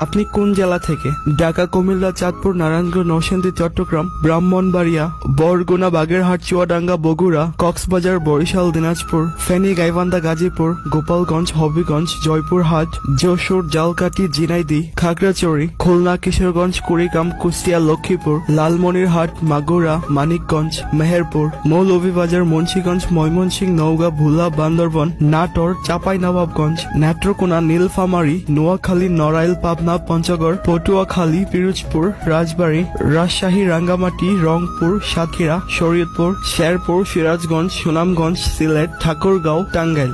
আপনি কোন জেলা থেকে? ঢাকা, কুমিল্লা, চাঁদপুর, নারায়ণগঞ্জ, নরসিংদী, চট্টগ্রাম, ব্রাহ্মণবাড়িয়া, বরগুনা, বাগেরহাট, চুয়াডাঙ্গা, বগুড়া, কক্সবাজার, বরিশাল, দিনাজপুর, ফেনী, গাইবান্ধা, গাজীপুর, গোপালগঞ্জ, হবিগঞ্জ, জয়পুরহাট, যশোর, জালকাঠি, ঝিনাইদহ, খাগড়াছড়ি, খুলনা, কিশোরগঞ্জ, কুড়িগ্রাম, কুষ্টিয়া, লক্ষ্মীপুর, লালমনিরহাট, মাগুরা, মানিকগঞ্জ, মেহেরপুর, মৌলভীবাজার, মুন্সিগঞ্জ, ময়মনসিংহ, নওগাঁ, ভোলা, বান্দরবান, নাটোর, চাঁপাইনবাবগঞ্জ, নেত্রকোনা, নীলফামারী, নোয়াখালী, নড়াইল, পাবনা, পঞ্চগড়, পটুয়াখালী, পিরোজপুর, রাজবাড়ী, রাজশাহী, রাঙ্গামাটি, রংপুর, সাতক্ষীরা, শরীয়তপুর, শেরপুর, সিরাজগঞ্জ, সুনামগঞ্জ, সিলেট, ঠাকুরগাঁও, টাঙ্গাইল।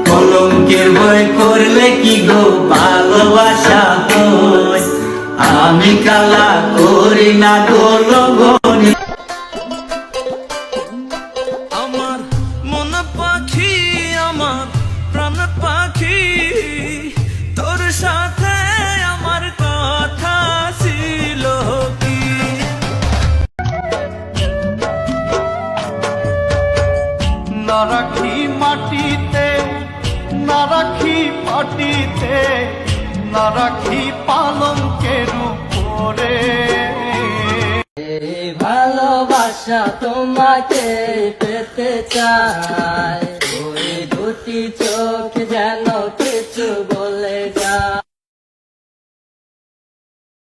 কলঙ্কের ভয় করলে কি গো ভালোবাসা হয়, আমি কালা করি না গো লগনে। আমার মন পাখি, আমার প্রাণ পাখি, তোর সাথে আমার কথা ছিল কি? না রাখি মাটিতে, না রাখি মাটিতে, না রাখি পালঙ্কের উপরে। ভালোবাসা তোমাকে পেতে চাই, ওই দুটি চোখ যেন